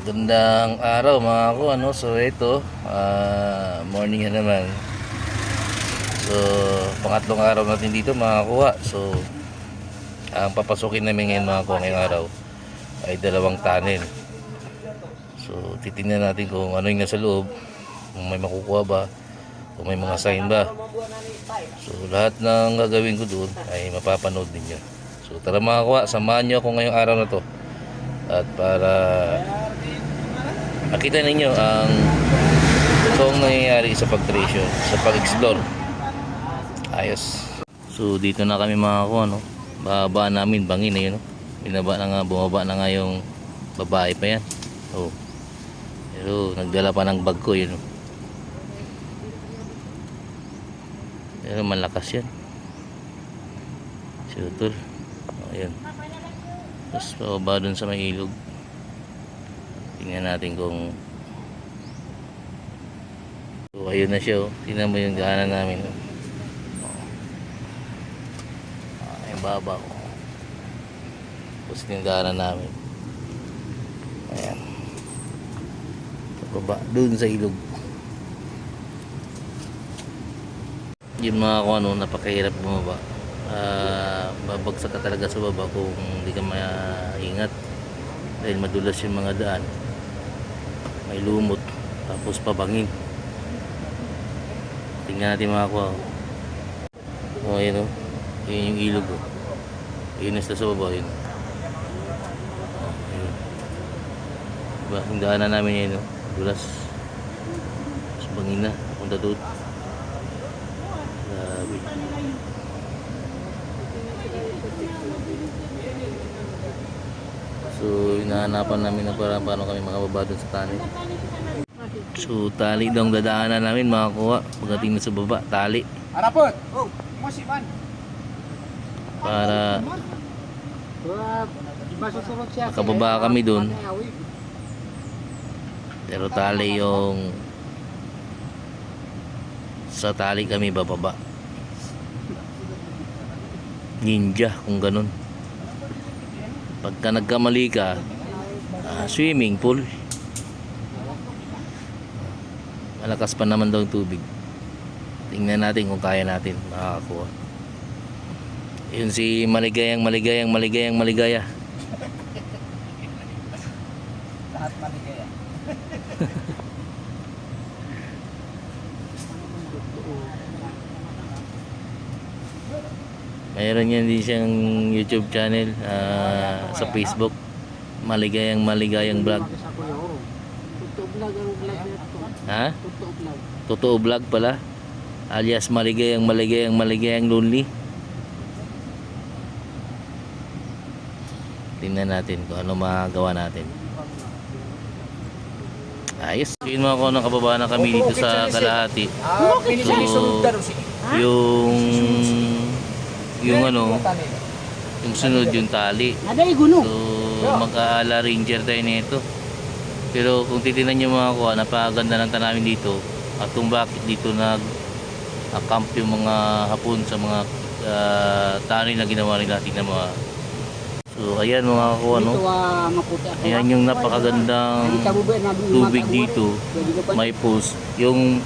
Gandang araw mga ko, ano. So ito, morning na naman. So pangatlong araw natin dito mga kuha. So ang papasukin namin ngayon mga kuha ngayong araw ay dalawang tunnel. So titingnan natin kung ano yung nasa loob, kung may makukuha ba, kung may mga sign ba. So lahat ng gagawin ko doon ay mapapanood ninyo. So tara mga kuha, samahan nyo ako ngayong araw na to. At para makita ninyo ang totoong nangyayari sa pag-treasure, sa pag-explore. Ayos. So dito na kami mga ko, ano. Bababa namin, bangin na yun, no? Binaba na nga, bumaba na nga yung babae pa yan. Oh. Pero nagdala pa ng bag ko yun, no? Pero malakas yan. Si Utol. Oh, ayan. Tapos bababa dun sa may ilog. Tingnan natin kung so ayun na siya, oh. Tingnan mo yung daanan namin, oh. Yung baba, oh. Tapos yung daanan namin. Ayan. Sa baba, dun sa ilog. Yung mga kung ano, napakahirap bumaba. Babagsak ka talaga sa baba kung hindi ka maingat. Dahil madulas yung mga daan. May lumot, tapos pabangin. Tingnan natin mga kuha. Oh, ayun, oh. Yun yung ilog, oh. Yun na sa baba, yun. Oh, ayun. Diba, yung daanan namin yun, oh. Dulas. Tapos bangin na, punta doon. Grabe. So hinahanapan namin na paano kami makababa doon sa tali. So tali daw ang dadaanan namin mga kuha. Pagdating na sa baba, tali. Arapot! Oh, musiman! Para makababa kami doon. Pero tali yung sa tali kami bababa. Ninja kung ganun. Pagka nagkamali ka, swimming pool. Malakas pa naman daw yung tubig. Tingnan natin kung kaya natin makakakuha. Yun si maligaya. Lahat maligaya. Mayroon yan din siyang YouTube channel, sa Facebook. Maligayang vlog. Ha? Totoo vlog pala. Alias maligayang lonely. Tingnan natin kung ano magagawa natin. Ayos. Yun mga ko, nakababa na kami dito sa Kalahati. So, yung ano, yung sunod yung tali. So mag-aala ranger tayo nito. Pero kung titignan nyo mga kuha, napakaganda ng tanawin dito. At kung bakit dito nag-camp yung mga Hapon sa mga tanawin na ginawa nila, tingnan mo. So ayan mga kuha, no? Ayan yung napakagandang tubig dito. May pulse. Yung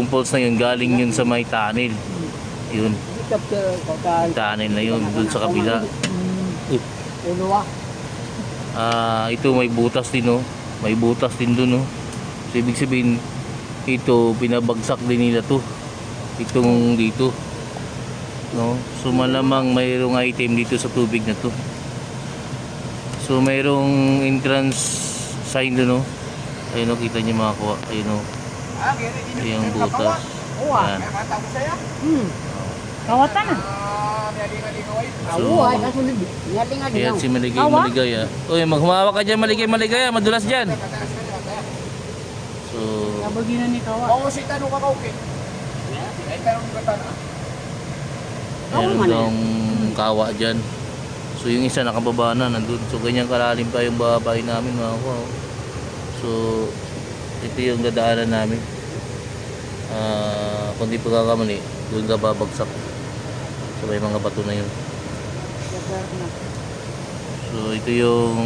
pulse na yun galing yun sa may tunnel. Yun. Tunnel na yun dun sa kabila. Ito may butas din, no? May butas din dun, no? So ibig sabihin ito pinabagsak din nila to. Itong dito, no? So malamang mayroong item dito sa tubig na to. So mayroong entrance sign dun, no? Ayun, no, kita niyo mga kuha. Ayun, no? Yung butas. Ayan. Kawatan na. Ayan si maligaya. Uy, maghumawak ka dyan, maligaya. Madulas dyan. So, Kabaginan ni Kawa. Oo, si Tanong ka kaukin. Ay, Tanong ka tanong. meron dong kawa dyan. So, yung isa nakababa na, nandun. So, ganyan kalalim pa yung bahay namin mga ko. So, ito yung dadaanan namin. Kung di pagkakamali, doon ka babagsak. So may mga bato na yun. So ito yung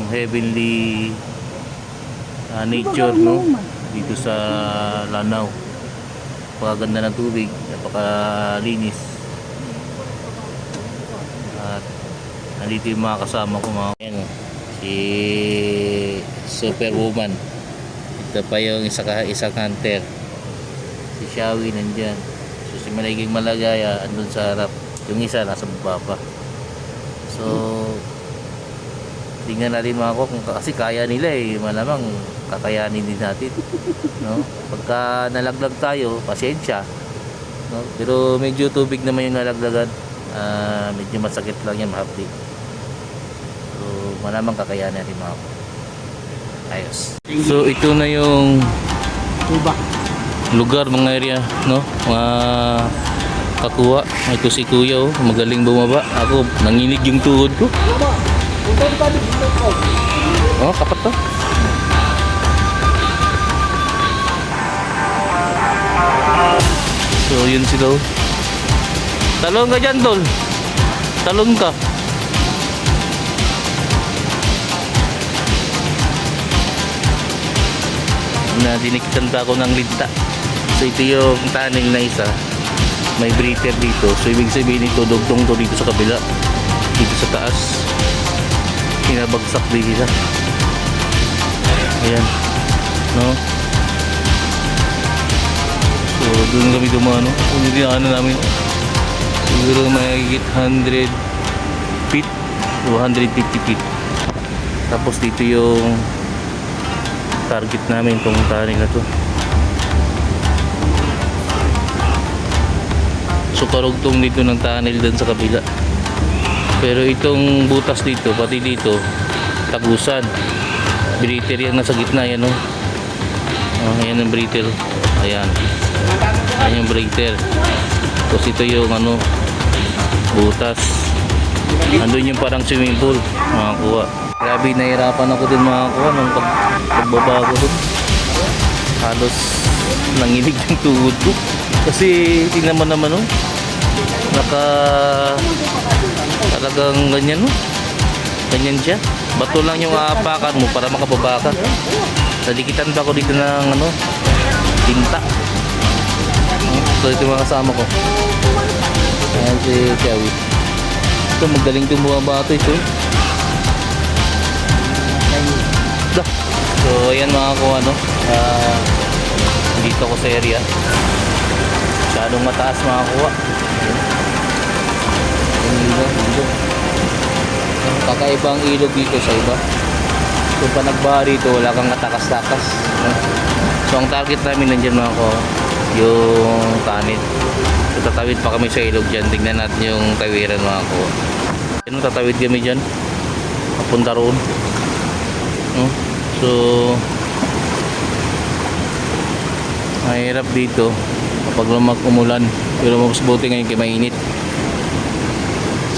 heavenly nature, no? Dito sa Lanao. Napakaganda ng tubig, napakalinis. At nandito yung mga kasama ko, mga ayan, si Superwoman. Ito pa yung isang hunter. Si Shawi nandyan. So si Maliging Malagaya andun sa harap. Yung isa nasa baba pa. So tingnan natin mga ko kung kasi kaya nila malamang kakayanin din natin, no? Pagka nalaglag tayo, pasensya, no? Pero medyo tubig naman yung nalaglagan, medyo masakit lang yan, mahapdi. So malamang kakayanin natin mga ko. Ayos. So ito na yung lugar, mga area, no? Mga kakuha. Ito si kuya, oh, magaling bumaba. Ako nanginig yung tuhod ko. Oh, kapat to. So, yun sila. Talon ka dyan, tol. Talon ka. Na dinikitanta ko ng linta. So, ito yung tunnel na isa. May breather dito. So, ibig sabihin ito, dugtong to dito sa kabila. Dito sa taas. Pinabagsak din siya. Ayan, no? So doon kami dumano. Kung dinaanan namin, siguro mahigit 100 feet o 150 feet. Tapos dito yung target namin, itong tunnel na to. So karugtong dito ng tunnel dun sa kabila. Pero itong butas dito, pati dito, tagusan. Breather yan nasa gitna, yan, no? Oh, ayan ang breather. Ayan. Ayan yung breather. Tapos ito yung ano, butas. Andun yung parang swimming pool, mga kuha. Grabe, nahirapan ako din mga kuha nung pagbaba ko dun. Halos nanginig yung tuhod ko. Kasi tingnan mo naman, no? Talagang ganyan, no? Ganyan siya. Bato lang yung aapakan mo para makababa ka. Nadikitan pa ako dito ng ano, tinta. So ito mga kasama ko. Ayan si Chawi. Ito magaling itong bumaba ito. So ayan mga ko, ano, dito ko sa area. Masyadong mataas mga kuha. Ilog. Kakaibang ilog dito sa iba. Kung pa nagbaha dito, wala kang katakas-takas. So ang target namin nandiyan mga ko, yung tunnel. So tatawid pa kami sa ilog dyan. Tingnan natin yung tawiran mga ko. Yan, tatawid kami dyan. Papunta roon. So mahirap dito kapag umulan. Pero mas buti ngayon kaya mainit.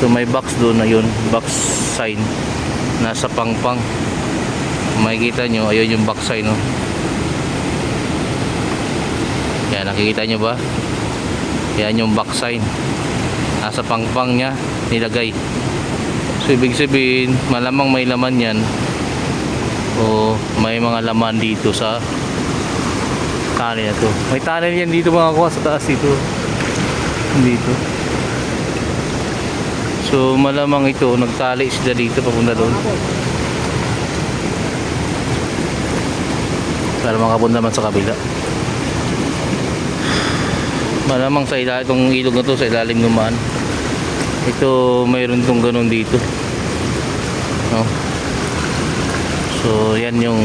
So may box doon na yun, box sign nasa Pangpang. Makikita nyo, ayun yung box sign, no? Yan, nakikita nyo ba? Yan yung box sign. Nasa Pangpang nya nilagay. So ibig sabihin, malamang may laman yan o may mga laman dito sa tunnel na to. May tunnel yan dito mga kuha sa taas dito. Dito. So malamang ito nagtali sila dito papunta doon para makapunta man sa kabila. Malamang sa ilalim itong ilog na to, sa ilalim naman ito, mayroon tong ganun dito, no? So yan yung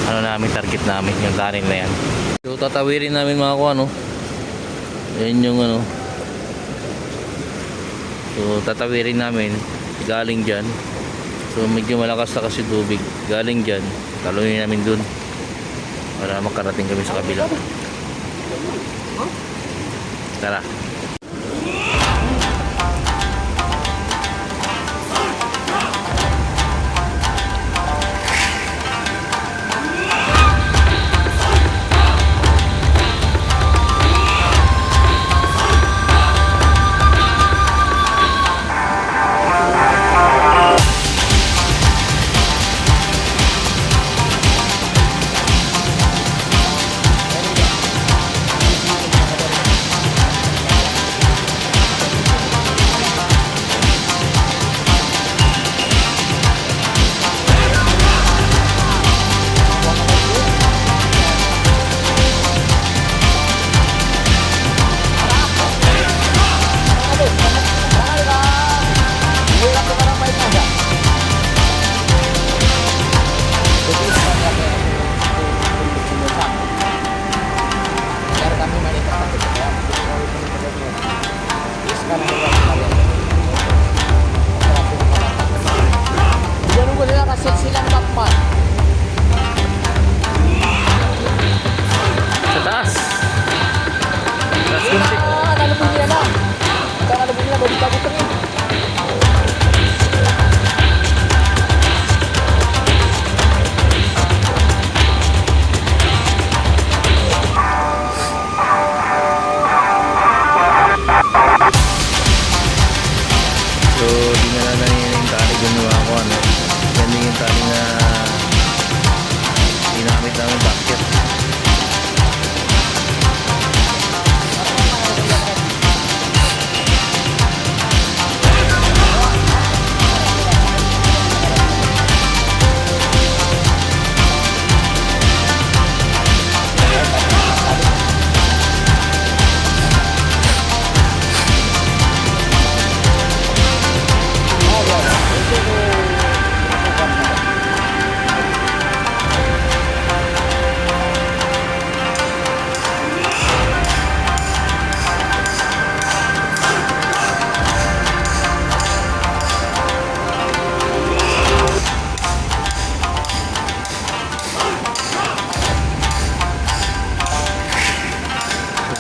ano namin, target namin, yung tunnel na yan. So tatawirin namin mga kuha, no? Yan yung ano. So tatawirin namin galing dyan. So medyo malakas na kasi tubig. Galing dyan, talunin namin dun para makarating kami sa kabila. Tara.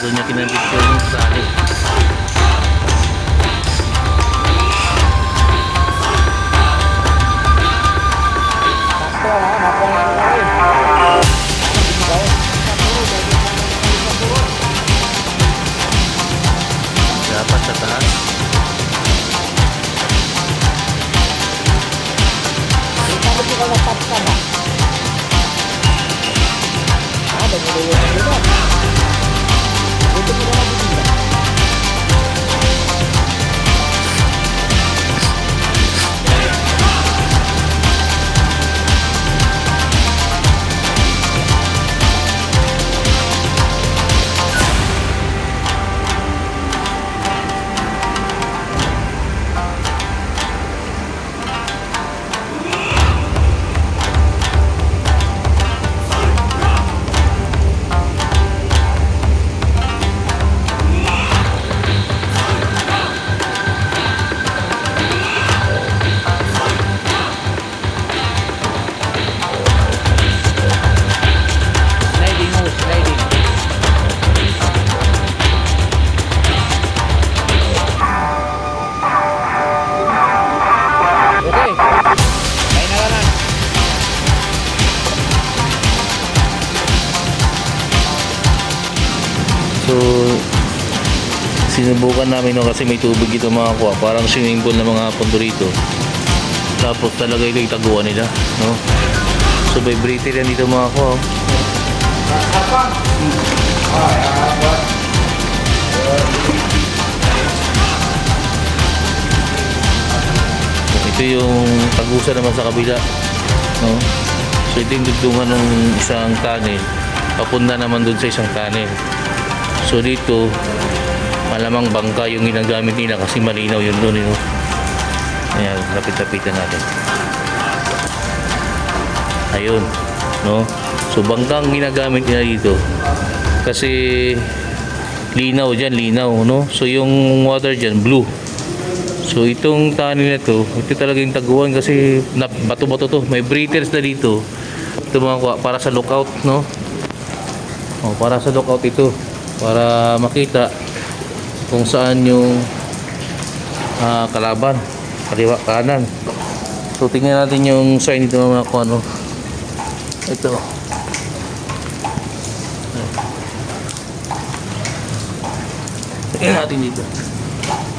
Doon niya kinabit yung tali. Dapat sa taas. So, sinubukan namin no, kasi may tubig ito mga kuha. Parang swimming pool ng mga pondo rito. Tapos talaga ito itaguan nila. No? So, vibrator yan dito mga kuha. Ito yung tagusan naman sa kabila. No? So, ito yung dugtungan ng isang tunnel. Papunta naman dun sa isang tunnel. So dito, malamang bangka yung ginagamit nila kasi malinaw yun doon. You know? Ayan, lapit-lapitan natin. Ayun, no? So bangka ang ginagamit nila dito kasi linaw dyan, linaw, no? So yung water dyan, blue. So itong tunnel na to, ito talaga yung taguan kasi bato-bato to. May breathers na dito. Ito mga para sa lookout, no? Oh, para sa lookout ito. Para makita kung saan yung kalaban, kaliwa, kanan. So tingnan natin yung sign dito mga kung ano. Ito. Tingnan natin dito.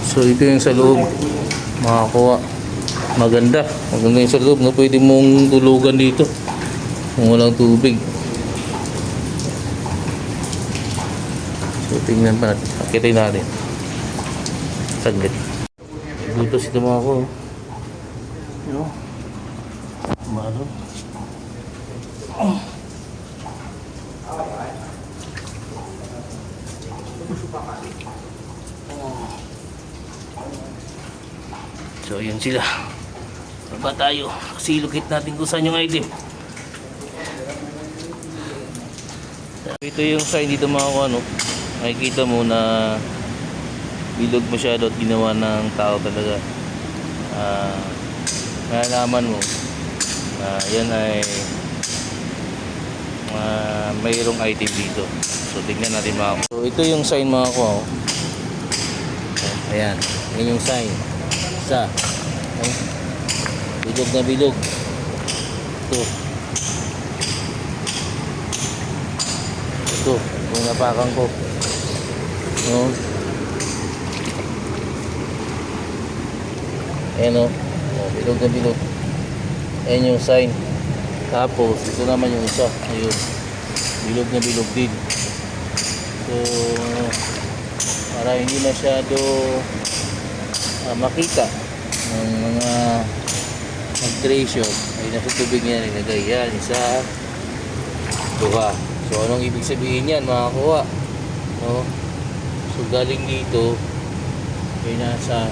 So ito yung sa loob mga kuha. Maganda yung sa loob, no? Pwede mong tulugan dito kung walang tubig. So tingnan pa natin, pakitin natin saglit. Butos ito mga ko, you know, malo. So yun sila, baba tayo kasi ilukit natin kung saan yung item. Ito yung sign dito mga ko, ano, makikita mo na bilog masyado at ginawa ng tao talaga. Nalaman mo na yan ay mayroong item dito. So tignan natin mga. So ito yung sign mga ko. Ayan, yan yung sign. Isa. Okay. Bilog na bilog. Ito. Ito, yung napakan ko. No? Ayan o. Bilog na bilog. Ayan yung sign. Tapos, ito naman yung isa. Ayun. Bilog na bilog din. So, para hindi masyado makita ng mga mag-treasure ay nasa tubig niya nilagay. Yan, isa, duha. So, anong ibig sabihin yan mga kuha? No? So, galing dito ay nasa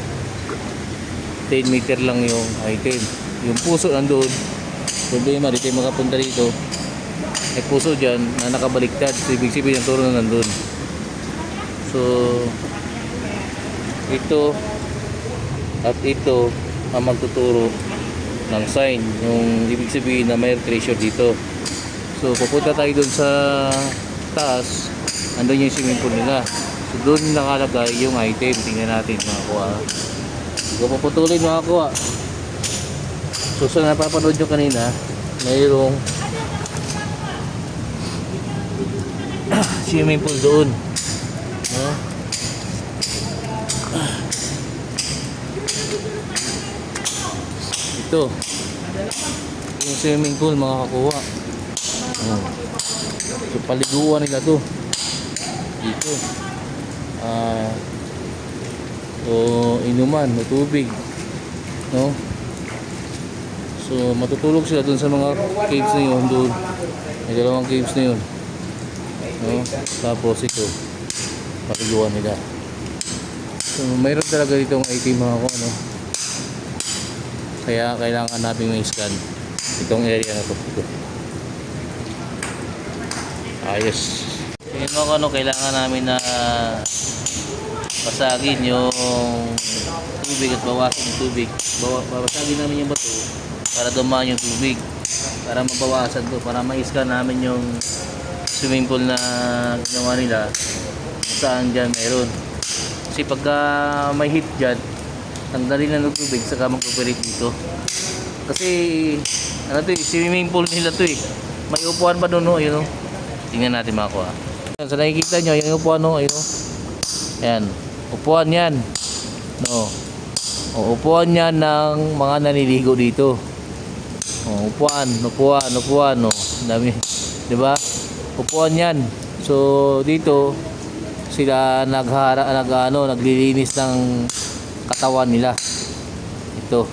10 meter lang yung item. Yung puso nandun. Problema, dito yung makapunta dito. May puso dyan na nakabaliktad. So, ibig sabihin yung turo na nandun. So, ito at ito ang magtuturo ng sign. Yung ibig sabihin na may treasure dito. So, pupunta tayo dun sa taas andun yung swimming pool nila. So doon nakalagay yung item. Tingnan natin mga kuha. Hindi ko paputulin mga kuha. So sa napapanood nyo kanina, mayroong swimming pool doon. No? Ito yung swimming pool mga kakuha. So paliguan nila to dito. So inuman o tubig, no? So matutulog sila dun sa mga caves na yun. Doon may dalawang caves na yun, no? Tapos ito paliguan nila. So mayroon talaga ditong item mga ko, ano? Kaya kailangan natin i-scan itong area na to. Ito. Ayos. Yun mga ano, kailangan namin na basagin yung tubig at bawasan yung tubig. Babasagin namin yung bato para dumaan yung tubig, para mabawasan to, para ma-scan namin yung swimming pool na ginawa nila kung saan dyan meron. Kasi pagka may heat dyan, tanggalin na ng tubig saka mag-operate dito. Kasi ano to eh, swimming pool nila to eh. May upuan pa doon, no? Ayun, no? Tingnan natin mga kuha. Sa nakikita nyo, yung upuan, no? Ayun, no? Ayan, upuan yan, no? O, upuan yan ng mga naniligo dito. O, upuan, no? Dami, di ba? Upuan yan. So dito sila naglilinis ng katawan nila. Ito.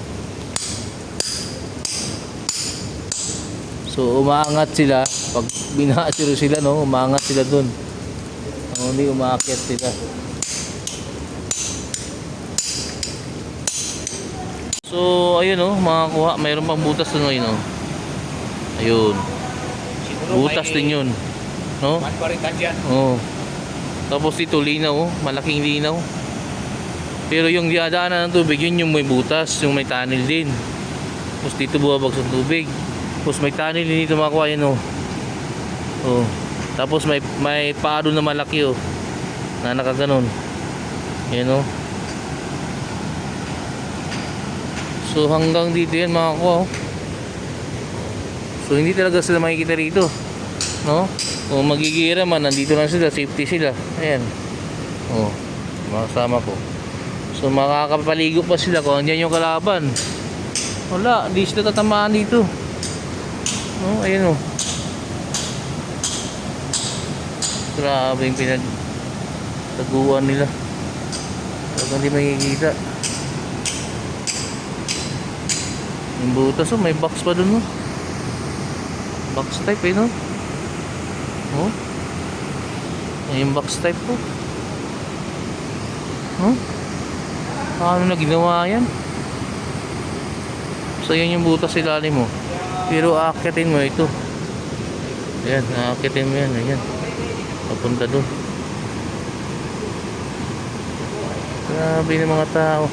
So umaangat sila pag binaasiro sila, no? Umaangat sila dun. Hindi umaakyat sila. So ayun, no, mga kuha, mayroon pang butas dun, no? Ayun. Butas din yun, no? Manparitan dyan. Oo. Tapos dito linaw, malaking linaw. Pero yung diadaanan ng tubig, yun yung may butas, yung may tunnel din. Tapos dito buwabag sa tubig. Tapos may tunnel din dito mga kuha, yun, oh. Oh. Tapos may paado na malaki, oh, na nakaganon. Yan, oh. So hanggang dito yan mga kuha, oh. So hindi talaga sila makikita rito, no? Kung magigira man, nandito lang sila, safety sila. Ayan. Oh, makasama ko. So makakapaligo pa sila kung andyan yung kalaban. Wala, di sila tatamaan dito. Oh, ayan, oh. Grabe yung pinagtaguan nila. Talagang hindi makikita. Yung butas, oh, may box pa dun, oh. Box type, eh, no? Oh. Yung box type, oh. Oh. Paano na ginawa yan? So yan yung butas ilalim mo. Pero aakyatin mo ito. Ayan, aakyatin mo yan. Ayan. Papunta doon. Grabe ng mga tao.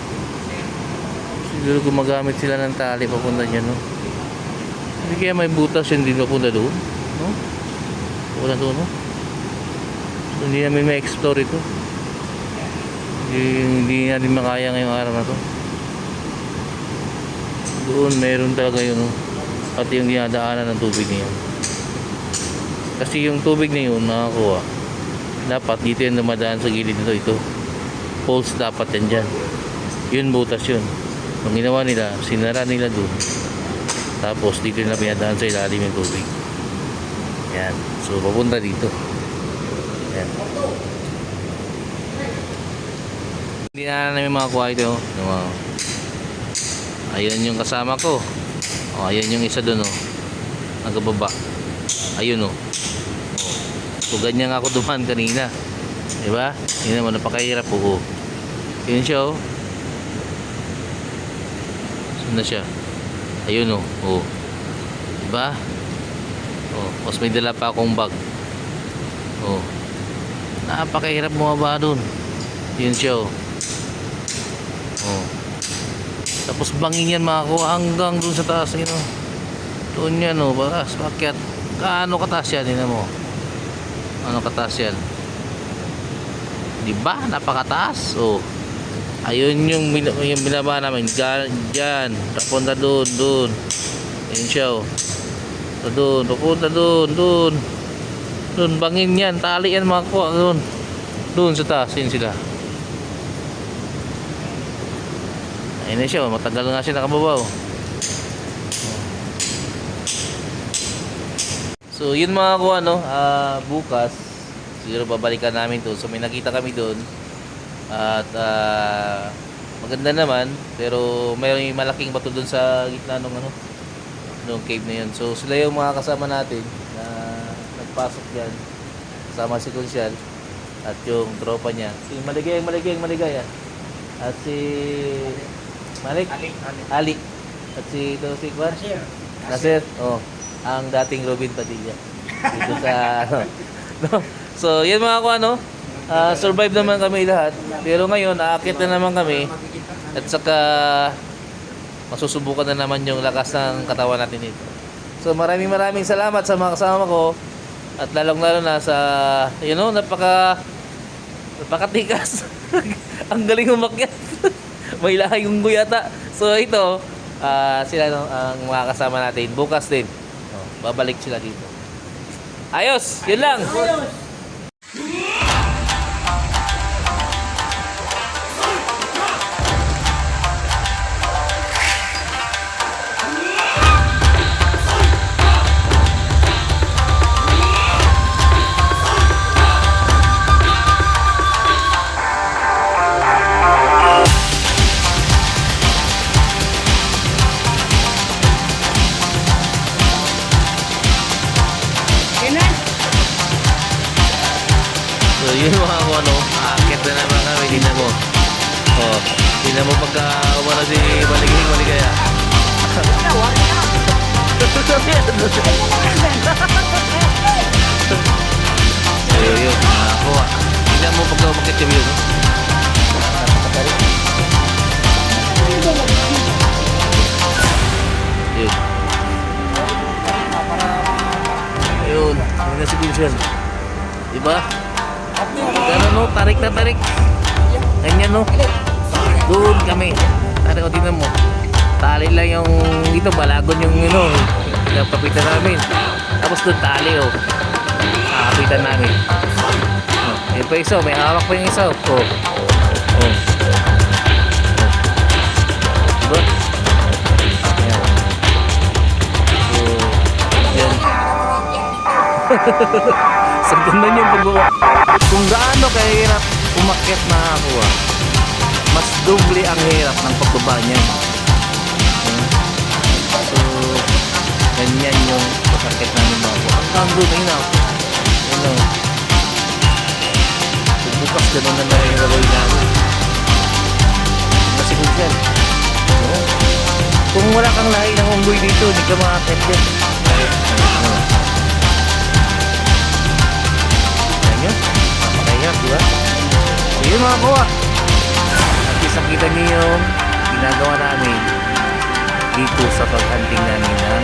Siguro gumagamit sila ng tali papunta dyan, no? Hindi kaya may butas yun din papunta doon, no? Wala doon, no? So hindi namin ma-explore ito. Hindi natin makaya ngayong araw na to. Doon meron talaga yun, no? Pati yung dinadaanan ng tubig na yun. Kasi yung tubig na yun nakakuha, dapat dito yung dumadaan sa gilid nito. Ito holes dapat yan dyan. Yun butas yun. Ang ginawa nila, sinara nila doon, tapos dito nila pinadaan sa ilalim yung tubig. Yan. So papunta dito. Yan. Hindi na namin makakuha ito, no? Ayun yung kasama ko. Oh, ayun yung isa doon, oh. Nagbaba. Ayun, oh. Oh. So ganyan ako duman kanina. 'Di ba? Yun naman, napakahirap, oh. Yun siya, oh. Saan na siya? Ayun, oh. Oh. 'Di ba? Oh, tapos may dala pa akong bag. Oh. Napakahirap bumaba doon. Yun siya, oh. Oh. Tapos bangin yan makakuha hanggang dun sa taas, yun, oh. Doon yan, oh, bakas, pakyat. Kaano kataas yan, yun mo. Ano kataas yan? Di ba? Napakataas. Oh. Ayun yung binaba namin. Diyan. Papunta doon. Doon. Ayun siya oh. Doon. Papunta doon. Doon. Doon. Bangin yan. Tali yan mga kuha. Doon. Doon sa taas. Yun sila. Ayun na siya oh. Matagal nga siya nakababaw. So yun mga kuha no. Bukas siguro babalikan namin to. So may nakita kami doon. At maganda naman pero may malaking bato doon sa gitna ng nung cave na yun. So sila yung mga kasama natin na nagpasok diyan. Kasama si Kunsyal at yung tropa niya. Si Maligaya. At si Ali. At si ito si Kwan. Nasir. Oh, ang dating Robin Padilla. Dito sa no. So yan mga kuha no. Survive naman kami lahat. Pero ngayon, aakit na naman kami. At saka, masusubukan na naman yung lakas ng katawan natin dito. So, maraming salamat sa mga kasama ko. At lalong-lalo na sa, napakatikas. Ang galing umakyat. May lahayong guyata. So, ito, sila ang mga kasama natin. Bukas din. Babalik sila dito. Ayos! Yun lang! So yun mga kung aakit na naman kami, di na mo. Oh, di na mo pagka umano si Maligaya. So yun, nakakuha. Di na mo pagka umakit yung yun. Yun. Ayun, yun na si Vincent. Diba? Gano'n no, tarik na tarik. Ganyan no. Doon kami. Tarik o tingnan mo. Tali lang yung dito, balagon yung pinapapitan namin. Tapos doon tali oh. Nakapitan namin. Oh, ayun pa isa, may hawak pa yung isa oh. Oh. Oh. Diba? Ayan. So, yan. Sagdanan yung pagbuwa. Kung gaano kahirap umakyat na kuha, mas doble ang hirap ng pagbaba niya. So, ganyan yung pagkakit namin mga kuha. Hanggang doon, ayun na. Ayun na. So, bukas gano'n na yung gagawin namin. Kasi kung yan. Kung wala kang lahi ng unggoy dito, hindi ka makakit yan. Ayan. Napakahirap, di ba? So yun mga kuha. At isang kita niyo yung ginagawa namin dito sa pag-hunting namin ng